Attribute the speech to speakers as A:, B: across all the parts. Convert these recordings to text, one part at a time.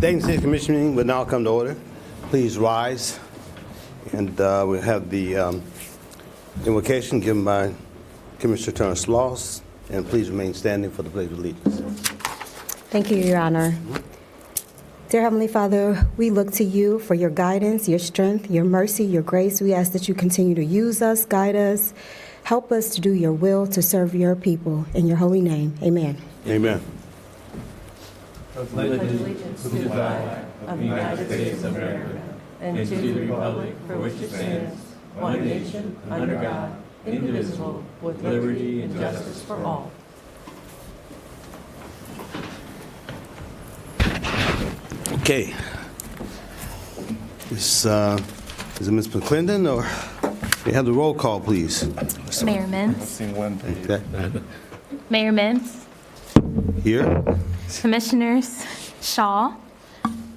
A: Dayton City Commission meeting will now come to order. Please rise. And we'll have the invocation given by Commissioner Turner-Sloss. And please remain standing for the pledge of allegiance.
B: Thank you, Your Honor. Dear Heavenly Father, we look to you for your guidance, your strength, your mercy, your grace. We ask that you continue to use us, guide us, help us to do your will, to serve your people. In your holy name, amen.
A: Amen.
C: I pledge allegiance to the flag of the United States of America and to the republic for which it stands, one nation, under God, indivisible, with liberty and justice for all.
A: Okay. Is it Ms. McClendon, or we have the roll call, please?
D: Mayor Mintz.
A: Okay.
D: Mayor Mintz.
A: Here.
D: Commissioners Shaw.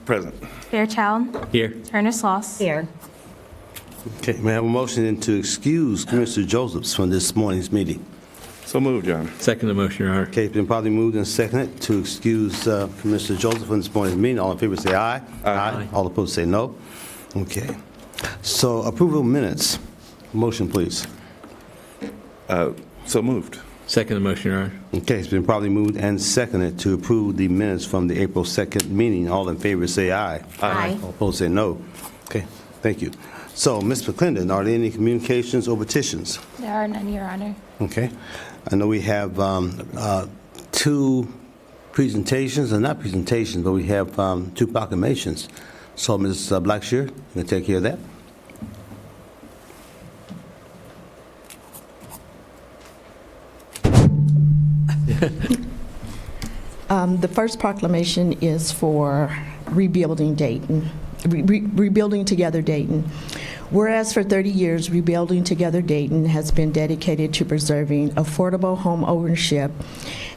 E: Present.
D: Fairchild.
E: Here.
D: Turner-Sloss.
B: Here.
A: Okay, may I have a motion to excuse Commissioner Josephs from this morning's meeting?
E: So moved, John.
F: Second the motion, Your Honor.
A: Okay, it's been probably moved and seconded to excuse Commissioner Joseph from this morning's meeting. All in favor say aye.
E: Aye.
A: All opposed say no. Okay. So approval of minutes. Motion, please.
E: So moved.
F: Second the motion, Your Honor.
A: Okay, it's been probably moved and seconded to approve the minutes from the April 2nd meeting. All in favor say aye.
B: Aye.
A: All opposed say no. Okay, thank you. So, Ms. McClendon, are there any communications or petitions?
D: There are none, Your Honor.
A: Okay. I know we have two presentations, or not presentations, but we have two proclamations. So, Ms. Blackshear, you going to take care of that?
G: The first proclamation is for rebuilding Dayton, rebuilding together Dayton. Whereas for 30 years, Rebuilding Together Dayton has been dedicated to preserving affordable home ownership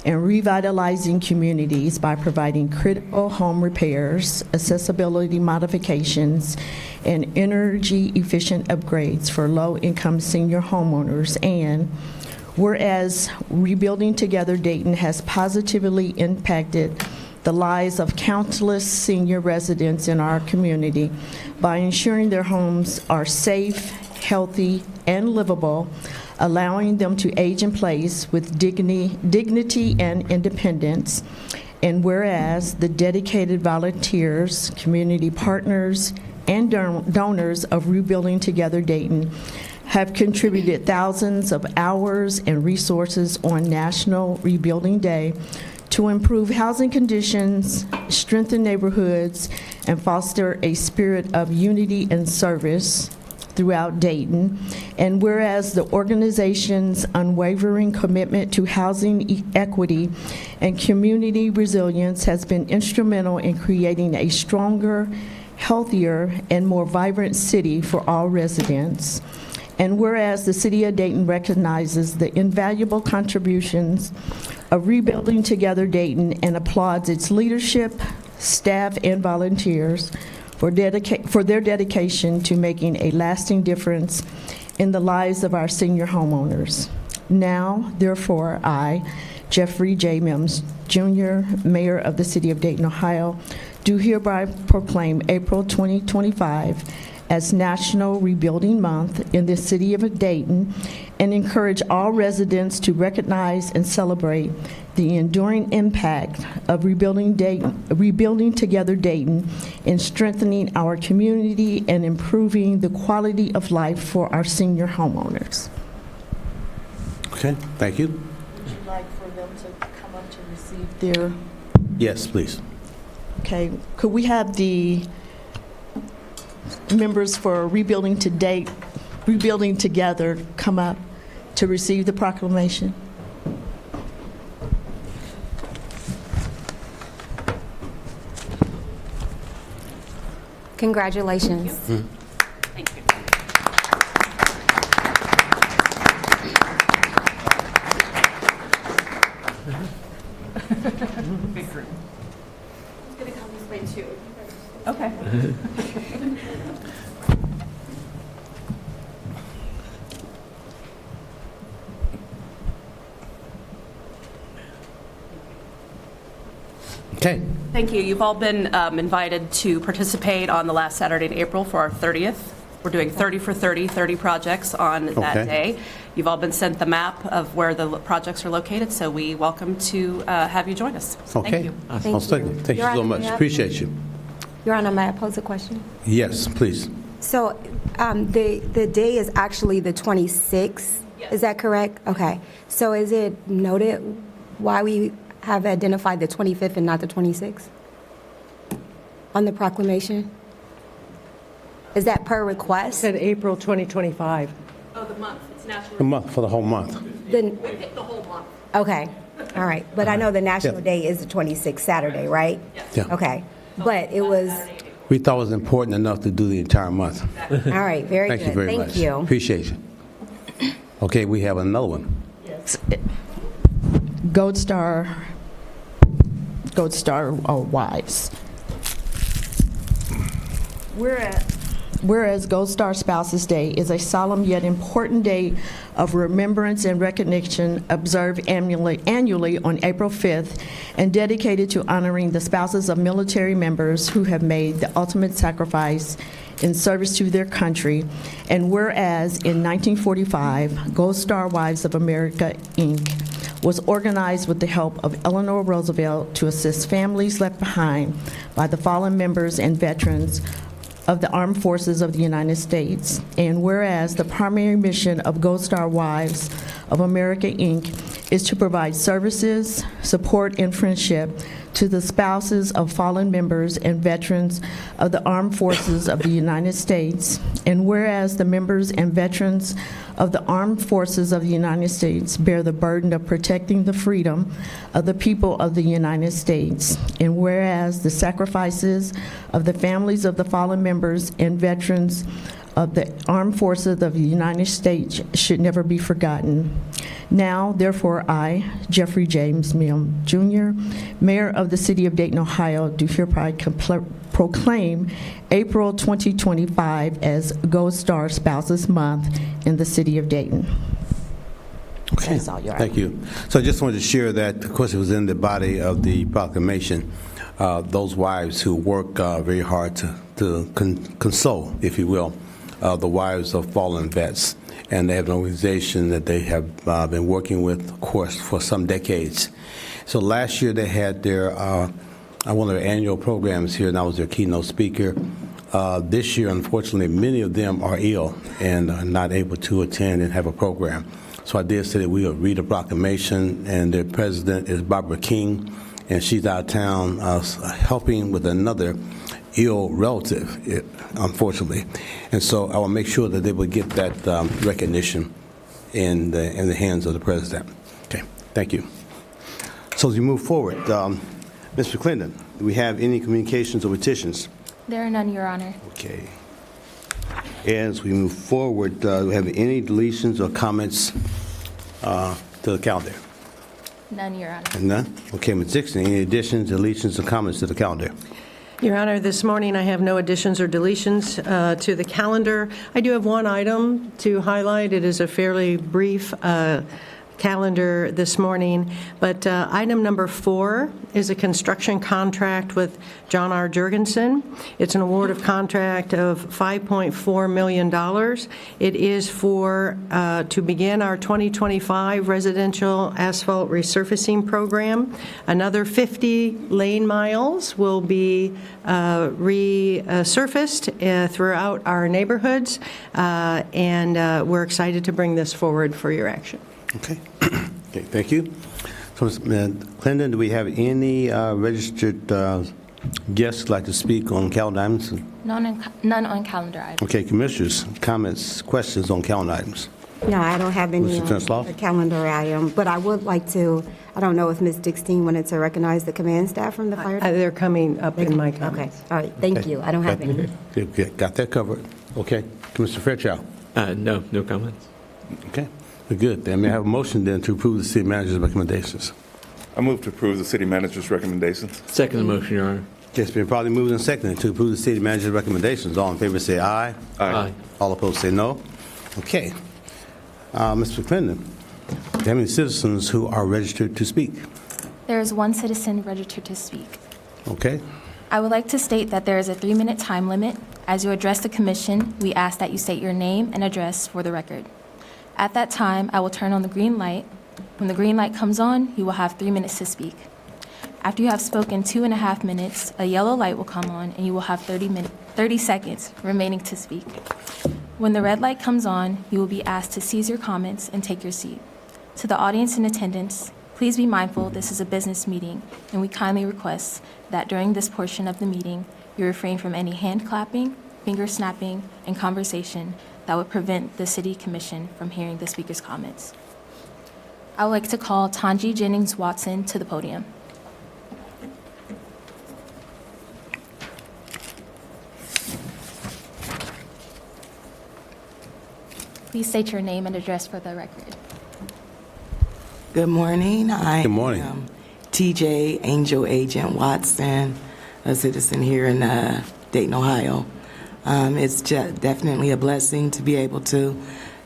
G: and revitalizing communities by providing critical home repairs, accessibility modifications, and energy-efficient upgrades for low-income senior homeowners. And whereas Rebuilding Together Dayton has positively impacted the lives of countless senior residents in our community by ensuring their homes are safe, healthy, and livable, allowing them to age in place with dignity and independence. And whereas the dedicated volunteers, community partners, and donors of Rebuilding Together Dayton have contributed thousands of hours and resources on National Rebuilding Day to improve housing conditions, strengthen neighborhoods, and foster a spirit of unity and service throughout Dayton. And whereas the organization's unwavering commitment to housing equity and community resilience has been instrumental in creating a stronger, healthier, and more vibrant city for all residents. And whereas the City of Dayton recognizes the invaluable contributions of Rebuilding Together Dayton and applauds its leadership, staff, and volunteers for their dedication to making a lasting difference in the lives of our senior homeowners. Now, therefore, I, Jeffrey J. Mims, Jr., Mayor of the City of Dayton, Ohio, do hereby proclaim April 2025 as National Rebuilding Month in the City of Dayton and encourage all residents to recognize and celebrate the enduring impact of Rebuilding Together Dayton in strengthening our community and improving the quality of life for our senior homeowners.
A: Okay, thank you.
G: Would you like for them to come up to receive their...
A: Yes, please.
G: Okay, could we have the members for Rebuilding Together come up to receive the proclamation?
B: Congratulations.
D: Thank you.
C: Big group.
D: I'm going to come this way too.
C: Okay.
A: Okay.
H: Thank you. You've all been invited to participate on the last Saturday in April for our 30th. We're doing 30 for 30, 30 projects on that
A: Okay.
H: day. You've all been sent the map of where the projects are located, so we welcome to have you join us.
A: Okay.
H: Thank you.
A: Most thank you. Thank you
B: Your
A: so
B: Honor,
A: much.
B: may I-
A: Appreciate you.
B: Your Honor, may I pose a question?
A: Yes, please.
B: So the day is actually the 26th?
H: Yes.
B: Is that correct? Okay. So is it noted why we have identified the 25th and not the 26th on the proclamation? Is that per request?
C: Said April 2025.
H: Oh, the month. It's National.
A: The month, for the whole month.
B: Then,
H: We picked the whole month.
B: okay, all right. But I know the National
A: Yeah.
B: Day is the 26th Saturday, right?
A: Yeah.
B: Okay. But it was,
A: We thought it was important enough to do the entire month.
B: all right, very good.
A: Thank you very much.
B: Thank you.
A: Appreciate you. Okay, we have another one.
G: Gold Star wives. Whereas Gold Star Spouses Day is a solemn yet important day of remembrance and recognition observed annually on April 5th and dedicated to honoring the spouses of military members who have made the ultimate sacrifice in service to their country. And whereas in 1945, Gold Star Wives of America, Inc. was organized with the help of Eleanor Roosevelt to assist families left behind by the fallen members and veterans of the Armed Forces of the United States. And whereas the primary mission of Gold Star Wives of America, Inc. is to provide services, support, and friendship to the spouses of fallen members and veterans of the Armed Forces of the United States. And whereas the members and veterans of the Armed Forces of the United States bear the burden of protecting the freedom of the people of the United States. And whereas the sacrifices of the families of the fallen members and veterans of the Armed Forces of the United States should never be forgotten. Now, therefore, I, Jeffrey James Milne, Jr., Mayor of the City of Dayton, Ohio, do hereby proclaim April 2025 as Gold Star Spouses Month in the City of Dayton.
A: Okay.
G: That's all, Your Honor.
A: Thank you. So I just wanted to share that, of course, it was in the body of the proclamation. Those wives who work very hard to console, if you will, the wives of fallen vets. And they have an organization that they have been working with, of course, for some decades. So last year they had their one of their annual programs here, and I was their keynote speaker. This year, unfortunately, many of them are ill and are not able to attend and have a program. So I did say that we would read a proclamation, and their president is Barbara King, and she's out of town helping with another ill relative, unfortunately. And so I will make sure that they will get that recognition in the hands of the president. Okay, thank you. So as we move forward, Mr. Clinton, do we have any communications or petitions?
D: There are none, Your Honor.
A: Okay. As we move forward, do we have any deletions or comments to the calendar?
D: None, Your Honor.
A: None? Okay, Ms. Dixon, any additions, deletions, or comments to the calendar?
C: Your Honor, this morning I have no additions or deletions to the calendar. I do have one item to highlight. It is a fairly brief calendar this morning, but item number 4 is a construction contract with John R. Jurgensen. It's an award of contract of $5.4 million. It is for to begin our 2025 residential asphalt resurfacing program. Another 50 lane miles will be resurfaced throughout our neighborhoods, and we're excited to bring this forward for your action.
A: Okay. Okay, thank you. So, Ms. Clinton, do we have any registered guests who'd like to speak on calendar items?
D: None on calendar items.
A: Okay, commissioners, comments, questions on calendar items?
B: No, I don't have any
A: Mr. Turner-Sloss?
B: on the calendar item, but I would like to, I don't know if Ms. Dixon wanted to recognize the command staff from the fire.
C: They're coming up in my
B: Okay,
C: comments.
B: all right, thank you. I don't have any.
A: Okay, got that covered. Okay, Commissioner Fairchild?
F: No comments.
A: Okay, we're good. Then may I have a motion then to approve the city manager's recommendations?
E: I move to approve the city manager's recommendations.
F: Second the motion, Your Honor.
A: Okay, it's been probably moved and seconded to approve the city manager's recommendations. All in favor say aye.
F: Aye.
A: All opposed say no. Okay. Mr. Clinton, do you have any citizens who are registered to speak?
D: There is one citizen registered to speak.
A: Okay?
D: I would like to state that there is a 3-minute time limit. As you address the commission, we ask that you state your name and address for the record. At that time, I will turn on the green light. When the green light comes on, you will have 3 minutes to speak. After you have spoken 2.5 minutes, a yellow light will come on and you will have 30 seconds remaining to speak. When the red light comes on, you will be asked to cease your comments and take your seat. To the audience in attendance, please be mindful this is a business meeting, and we kindly request that during this portion of the meeting, you refrain from any hand clapping, finger snapping, and conversation that would prevent the City Commission from hearing the speaker's comments. I would like to call Tanji Jennings Watson to the podium. Please state your name and address for the record.
I: Good morning.
A: Good morning.
I: I am TJ Angel Agent Watson, a citizen here in Dayton, Ohio. It's definitely a blessing to be able to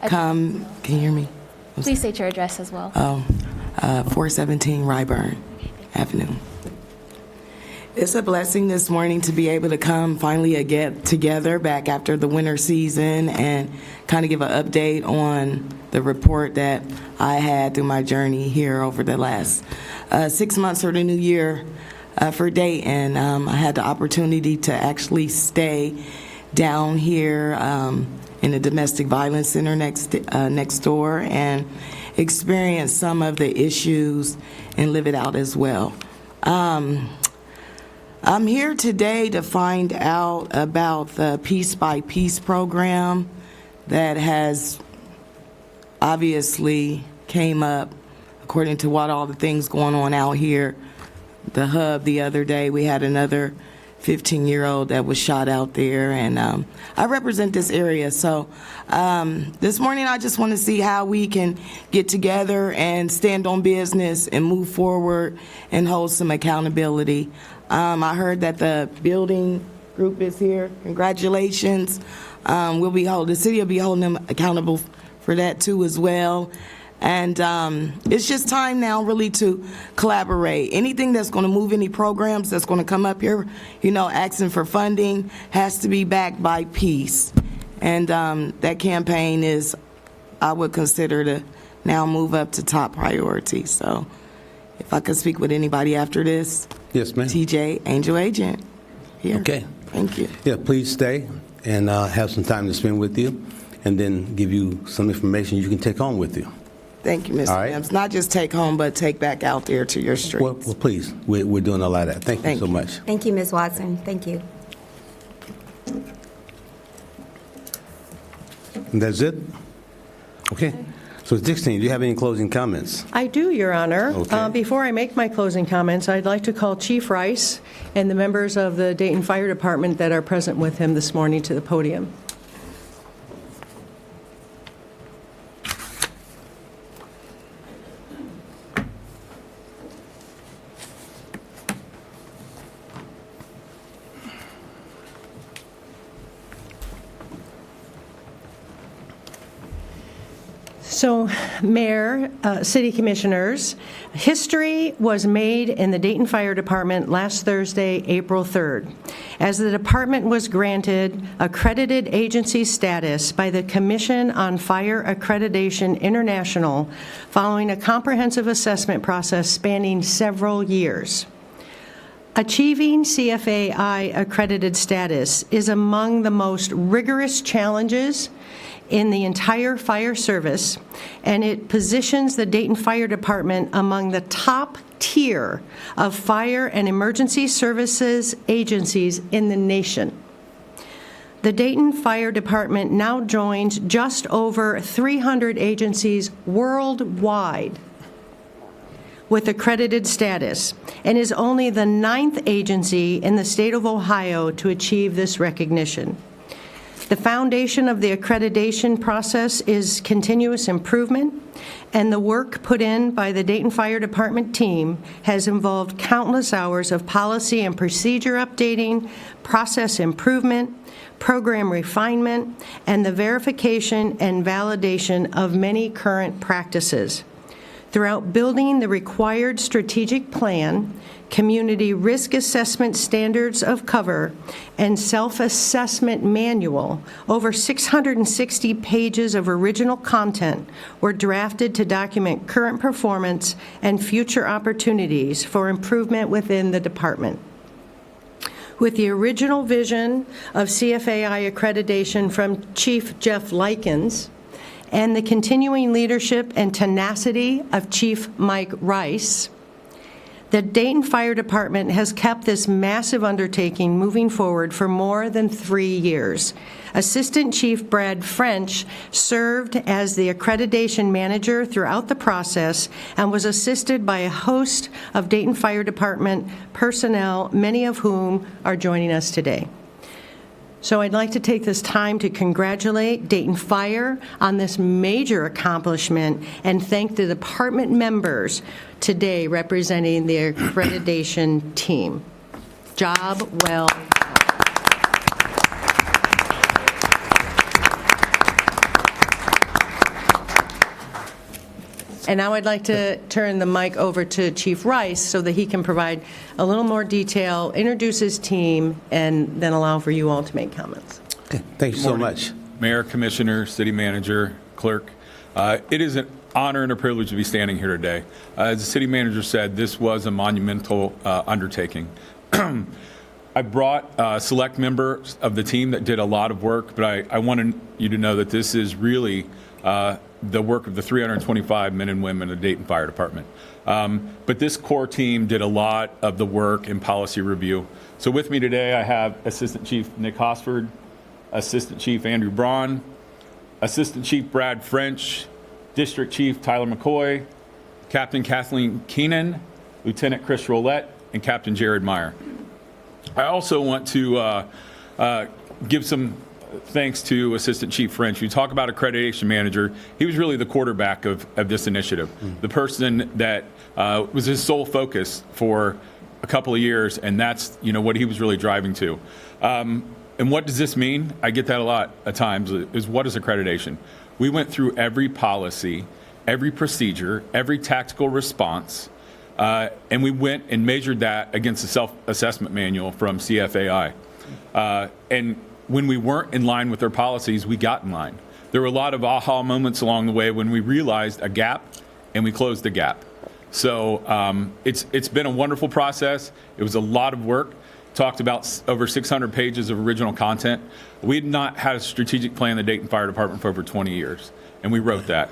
I: come. Can you hear me?
D: Please state your address as well.
I: 417 Ryburn Avenue. It's a blessing this morning to be able to come finally get together back after the winter season and kind of give an update on the report that I had through my journey here over the last 6 months of the new year for Dayton. I had the opportunity to actually stay down here in the domestic violence center next door and experience some of the issues and live it out as well. I'm here today to find out about the Piece by Piece program that has obviously came up according to what all the things going on out here. The hub the other day, we had another 15-year-old that was shot out there, and I represent this area. So this morning I just want to see how we can get together and stand on business and move forward and hold some accountability. I heard that the building group is here. Congratulations. The city will be holding them accountable for that too as well. And it's just time now really to collaborate. Anything that's going to move any programs that's going to come up here, asking for funding, has to be backed by peace. And that campaign is, I would consider to now move up to top priority. So if I could speak with anybody after this.
A: Yes, ma'am.
I: TJ, Angel Agent. Here.
A: Okay.
I: Thank you.
A: Yeah, please stay and have some time to spend with you, and then give you some information you can take home with you.
I: Thank you, Mr.
A: All right.
I: Mims. Not just take home, but take back out there to your streets.
A: Well, please, we're doing a lot of that. Thank you so much.
B: Thank you, Ms. Watson. Thank you.
A: And that's it? Okay. So, Dixon, do you have any closing comments?
C: I do, Your Honor.
A: Okay.
C: Before I make my closing comments, I'd like to call Chief Rice and the members of the Dayton Fire Department that are present with him this morning to the podium. So, Mayor, City Commissioners, history was made in the Dayton Fire Department last Thursday, April 3rd, as the department was granted accredited agency status by the Commission on Fire Accreditation International following a comprehensive assessment process spanning several years. Achieving CFAI accredited status is among the most rigorous challenges in the entire fire service, and it positions the Dayton Fire Department among the top tier of fire and emergency services agencies in the nation. The Dayton Fire Department now joins just over 300 agencies worldwide with accredited status, and is only the 9th agency in the state of Ohio to achieve this recognition. The foundation of the accreditation process is continuous improvement, and the work put in by the Dayton Fire Department team has involved countless hours of policy and procedure updating, process improvement, program refinement, and the verification and validation of many current practices. Throughout building the required strategic plan, community risk assessment standards of cover, and self-assessment manual, over 660 pages of original content were drafted to document current performance and future opportunities for improvement within the department. With the original vision of CFAI accreditation from Chief Jeff Likens and the continuing leadership and tenacity of Chief Mike Rice, the Dayton Fire Department has kept this massive undertaking moving forward for more than 3 years. Assistant Chief Brad French served as the accreditation manager throughout the process and was assisted by a host of Dayton Fire Department personnel, many of whom are joining us today. So I'd like to take this time to congratulate Dayton Fire on this major accomplishment and thank the department members today representing the accreditation team. Job well done. And now I'd like to turn the mic over to Chief Rice so that he can provide a little more detail, introduce his team, and then allow for you all to make comments.
A: Okay, thank you so much.
J: Mayor, Commissioner, City Manager, Clerk. It is an honor and a privilege to be standing here today. As the City Manager said, this was a monumental undertaking. I brought select members of the team that did a lot of work, but I wanted you to know that this is really the work of the 325 men and women of the Dayton Fire Department. But this core team did a lot of the work in policy review. So with me today, I have Assistant Chief Nick Hosford, Assistant Chief Andrew Braun, Assistant Chief Brad French, District Chief Tyler McCoy, Captain Kathleen Keenan, Lieutenant Chris Roulette, and Captain Jared Meyer. I also want to give some thanks to Assistant Chief French. You talk about accreditation manager. He was really the quarterback of this initiative, the person that was his sole focus for a couple of years, and that's what he was really driving to. And what does this mean? I get that a lot at times, is what is accreditation? We went through every policy, every procedure, every tactical response, and we went and measured that against the self-assessment manual from CFAI. And when we weren't in line with their policies, we got in line. There were a lot of aha moments along the way when we realized a gap and we closed the gap. So it's been a wonderful process. It was a lot of work. Talked about over 600 pages of original content. We had not had a strategic plan in the Dayton Fire Department for over 20 years, and we wrote that.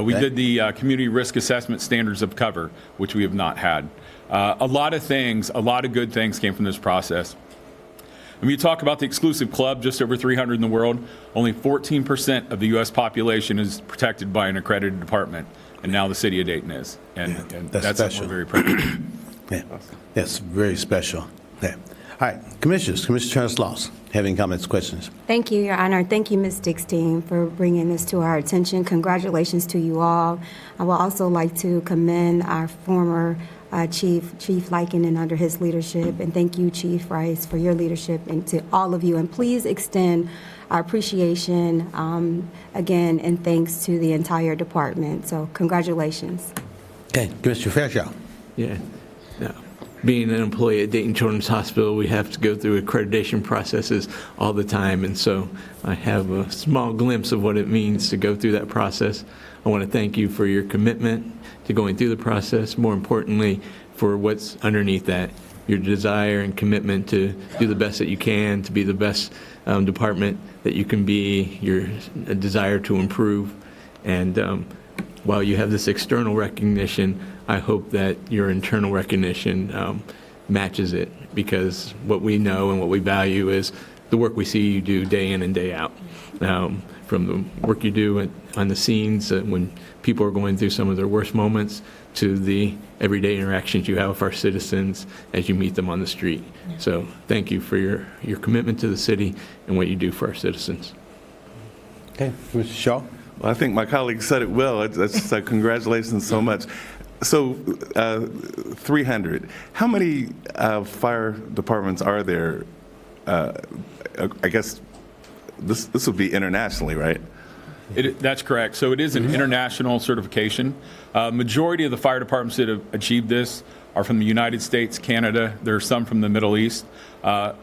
J: We did the community risk assessment standards of cover, which we have not had. A lot of things, a lot of good things came from this process. When you talk about the exclusive club, just over 300 in the world, only 14% of the U.S. population is protected by an accredited department, and now the city of Dayton is. And that's
A: special.
J: We're very proud of.
A: Yeah, that's very special. Yeah. All right, Commissioners, Commissioner Turner-Sloss, having comments, questions?
B: Thank you, Your Honor. Thank you, Ms. Dick's team, for bringing this to our attention. Congratulations to you all. I would also like to commend our former Chief Likenen under his leadership, and thank you, Chief Rice, for your leadership, and to all of you. And please extend our appreciation again, and thanks to the entire department. So congratulations.
A: Okay, Commissioner Fairchild.
F: Yeah. No. Being an employee at Dayton Children's Hospital, we have to go through accreditation processes all the time, and so I have a small glimpse of what it means to go through that process. I want to thank you for your commitment to going through the process, more importantly, for what's underneath that, your desire and commitment to do the best that you can, to be the best department that you can be, your desire to improve. And while you have this external recognition, I hope that your internal recognition matches it, because what we know and what we value is the work we see you do day in and day out. From the work you do on the scenes when people are going through some of their worst moments, to the everyday interactions you have with our citizens as you meet them on the street. So thank you for your commitment to the city and what you do for our citizens.
A: Okay, Mr. Shaw.
E: Well, I think my colleague said it well. That's congratulations so much. So 300. How many fire departments are there? I guess this would be internationally, right?
J: That's correct. So it is an international certification. Majority of the fire departments that have achieved this are from the United States, Canada. There are some from the Middle East. A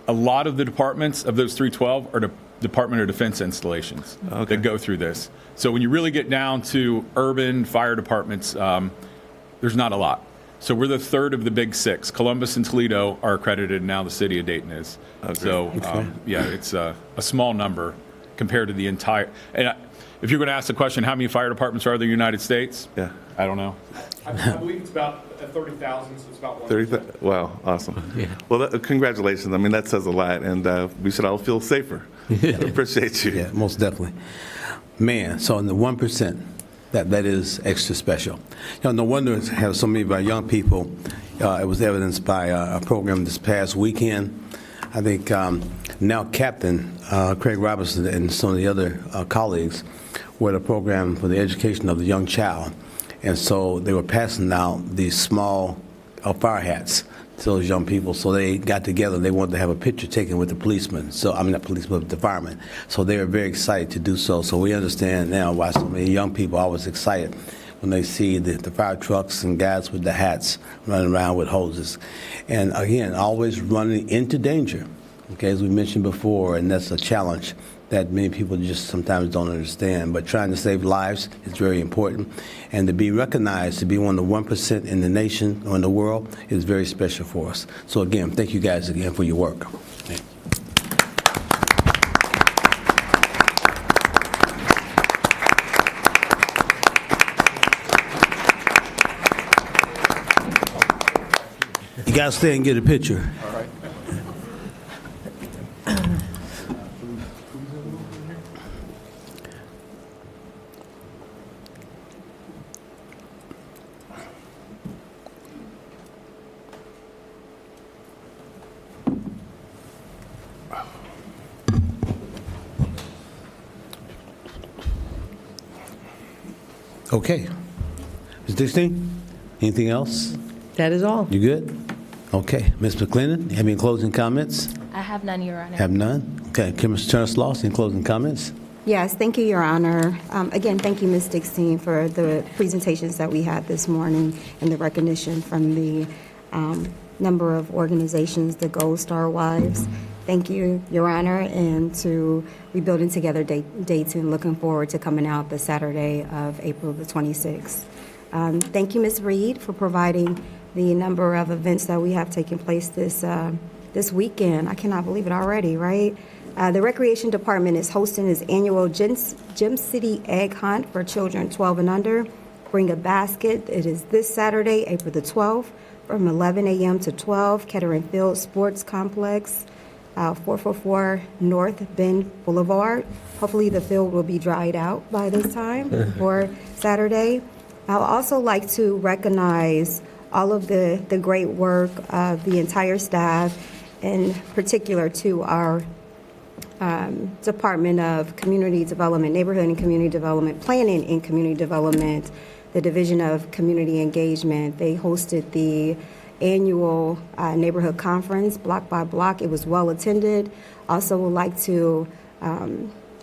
J: lot of the departments of those 312 are the Department of Defense installations that go through this. So when you really get down to urban fire departments, there's not a lot. So we're the third of the big six. Columbus and Toledo are accredited, and now the city of Dayton is. So, yeah, it's a small number compared to the entire. And if you're going to ask the question, how many fire departments are there in the United States?
E: Yeah.
J: I don't know.
K: I believe it's about 30,000, so it's about 1%.
E: 30, wow, awesome. Well, congratulations. I mean, that says a lot, and we should all feel safer. Appreciate you.
A: Yeah, most definitely. Man, so in the 1%, that is extra special. No wonder to have so many of our young people. It was evidenced by a program this past weekend. I think now Captain Craig Robinson and some of the other colleagues were at a program for the education of the young child. And so they were passing out these small fire hats to those young people. So they got together. They wanted to have a picture taken with the policemen. So I mean, not policemen, but the firemen. So they were very excited to do so. So we understand now why so many young people are always excited when they see the fire trucks and guys with the hats running around with hoses. And again, always running into danger, okay, as we mentioned before, and that's a challenge that many people just sometimes don't understand. But trying to save lives is very important. And to be recognized to be one of the 1% in the nation or in the world is very special for us. So again, thank you guys again for your work. Thank you. You got to stay and get a picture.
K: All right.
A: Okay. Ms. Dixon, anything else?
C: That is all.
A: You good? Okay. Ms. McClendon, you have any closing comments?
D: I have none, Your Honor.
A: Have none? Okay. Mr. Turner-Sloss, any closing comments?
B: Yes, thank you, Your Honor. Again, thank you, Ms. Dixon, for the presentations that we had this morning and the recognition from the number of organizations, the Gold Star Wives. Thank you, Your Honor, and to Rebuilding Together Dayton. Looking forward to coming out the Saturday of April the 26th. Thank you, Ms. Reed, for providing the number of events that we have taking place this weekend. I cannot believe it already, right? The Recreation Department is hosting its annual Gem City Egg Hunt for children 12 and under. Bring a basket. It is this Saturday, April the 12th, from 11 a.m. to 12, Kettering Field Sports Complex, 444 North Bend Boulevard. Hopefully the field will be dried out by this time for Saturday. I would also like to recognize all of the great work of the entire staff, in particular to our Department of Community Development, Neighborhood and Community Development, Planning and Community Development, the Division of Community Engagement. They hosted the annual neighborhood conference, block by block. It was well attended. Also would like to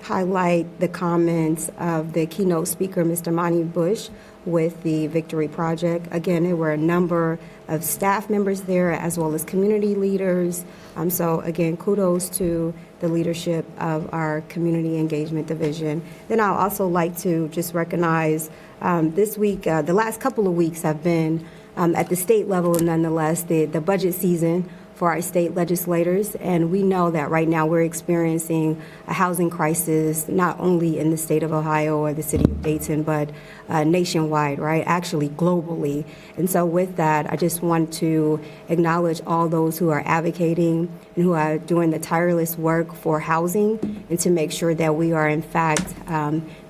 B: highlight the comments of the keynote speaker, Mr. Monty Bush, with the Victory Project. Again, there were a number of staff members there as well as community leaders. So again, kudos to the leadership of our Community Engagement Division. Then I'd also like to just recognize this week, the last couple of weeks have been at the state level, nonetheless, the budget season for our state legislators. And we know that right now we're experiencing a housing crisis, not only in the state of Ohio or the city of Dayton, but nationwide, right? Actually globally. And so with that, I just want to acknowledge all those who are advocating and who are doing the tireless work for housing, and to make sure that we are in fact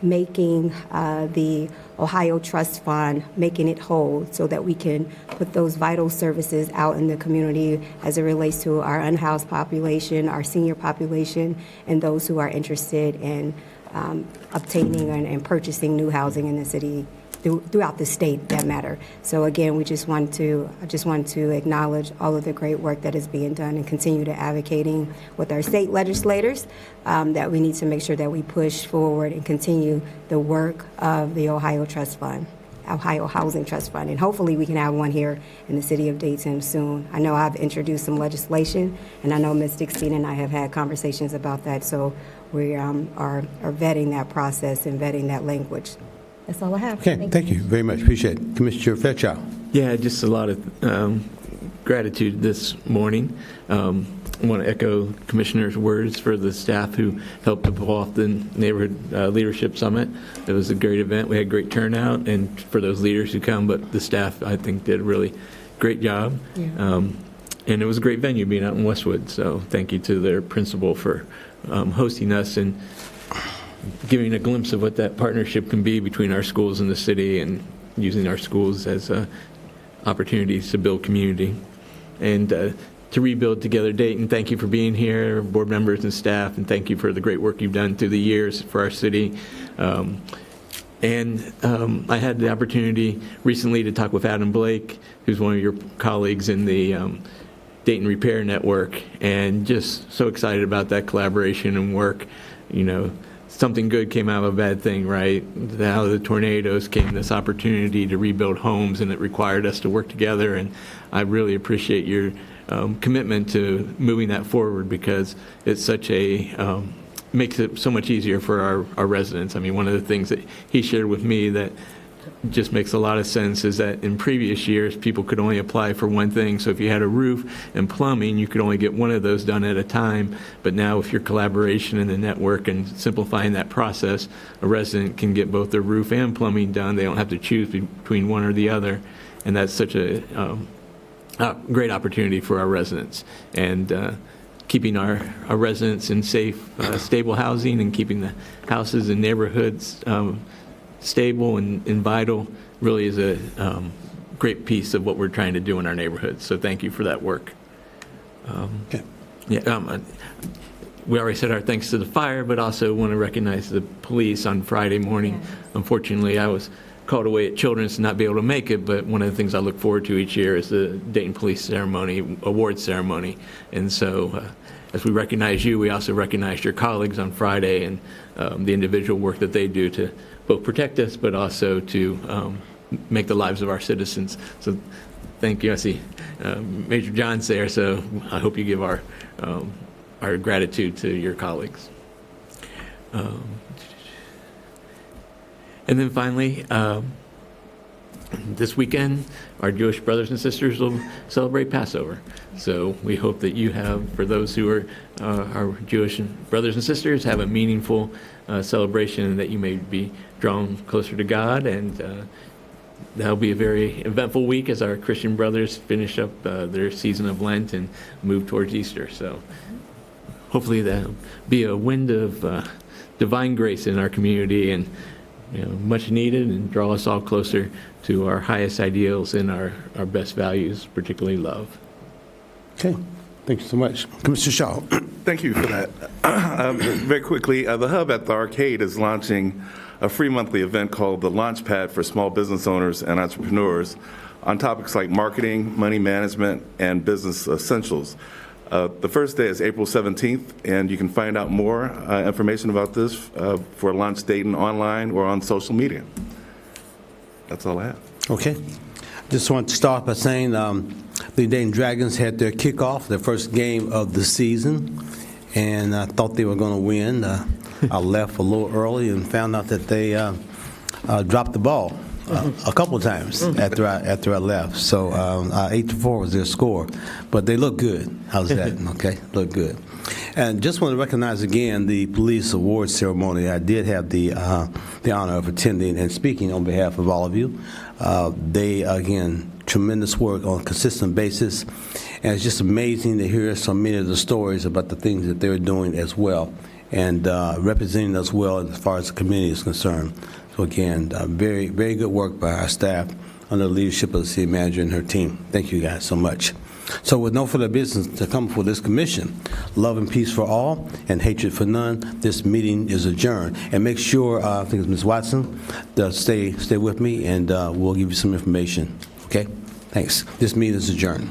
B: making the Ohio Trust Fund, making it whole so that we can put those vital services out in the community as it relates to our unhoused population, our senior population, and those who are interested in obtaining and purchasing new housing in the city throughout the state, that matter. So again, I just want to acknowledge all of the great work that is being done and continue to advocating with our state legislators that we need to make sure that we push forward and continue the work of the Ohio Housing Trust Fund. And hopefully we can have one here in the city of Dayton soon. I know I've introduced some legislation, and I know Ms. Dixon and I have had conversations about that. So we are vetting that process and vetting that language. That's all I have.
A: Okay, thank you very much. Appreciate it. Commissioner Fairchild.
F: Yeah, just a lot of gratitude this morning. I want to echo Commissioner's words for the staff who helped to pull off the Neighborhood Leadership Summit. It was a great event. We had great turnout, and for those leaders who come, but the staff, I think, did a really great job. Yeah. And it was a great venue being out in Westwood, so thank you to their principal for hosting us and giving a glimpse of what that partnership can be between our schools and the city, and using our schools as opportunities to build community. And to rebuild together Dayton, thank you for being here, board members and staff, and thank you for the great work you've done through the years for our city. I had the opportunity recently to talk with Adam Blake, who's one of your colleagues in the Dayton Repair Network, and just so excited about that collaboration and work. You know, something good came out of a bad thing, right? Out of the tornadoes came this opportunity to rebuild homes, and it required us to work together, and I really appreciate your commitment to moving that forward, because it's such a makes it so much easier for our residents. I mean, one of the things that he shared with me that just makes a lot of sense is that in previous years, people could only apply for one thing. So if you had a roof and plumbing, you could only get one of those done at a time. But now with your collaboration in the network and simplifying that process, a resident can get both their roof and plumbing done. They don't have to choose between one or the other. And that's such a great opportunity for our residents. And keeping our residents in safe, stable housing, and keeping the houses and neighborhoods stable and vital really is a great piece of what we're trying to do in our neighborhoods. So thank you for that work.
A: Okay.
F: We already said our thanks to the fire, but also want to recognize the police on Friday morning. Unfortunately, I was called away at Children's to not be able to make it, but one of the things I look forward to each year is the Dayton Police Ceremony, awards ceremony. And so as we recognize you, we also recognize your colleagues on Friday and the individual work that they do to both protect us, but also to make the lives of our citizens. So thank you. I see Major John's there, so I hope you give our gratitude to your colleagues. And then finally, this weekend, our Jewish brothers and sisters will celebrate Passover. So we hope that you have, for those who are our Jewish brothers and sisters, have a meaningful celebration, and that you may be drawn closer to God. And that'll be a very eventful week as our Christian brothers finish up their season of Lent and move towards Easter. So hopefully that'll be a wind of divine grace in our community, and much needed, and draw us all closer to our highest ideals and our best values, particularly love.
A: Okay. Thank you so much. Commissioner Shaw.
E: Thank you for that. Very quickly, the Hub at the Arcade is launching a free monthly event called the Launchpad for small business owners and entrepreneurs on topics like marketing, money management, and business essentials. The first day is April 17th, and you can find out more information about this for Launch Dayton online or on social media. That's all I have.
A: Okay. Just want to start by saying the Dayton Dragons had their kickoff, their first game of the season, and I thought they were going to win. I left a little early and found out that they dropped the ball a couple of times after I left. So 8-4 was their score, but they look good. How's that? Okay, look good. And just want to recognize again the police awards ceremony. I did have the honor of attending and speaking on behalf of all of you. They again, tremendous work on a consistent basis, and it's just amazing to hear so many of the stories about the things that they're doing as well, and representing us well as far as the community is concerned. So again, very, very good work by our staff under the leadership of the city manager and her team. Thank you guys so much. So with no further business to come for this commission, love and peace for all and hatred for none, this meeting is adjourned. And make sure, I think it's Ms. Watson, to stay with me, and we'll give you some information. Okay? Thanks. This meeting is adjourned.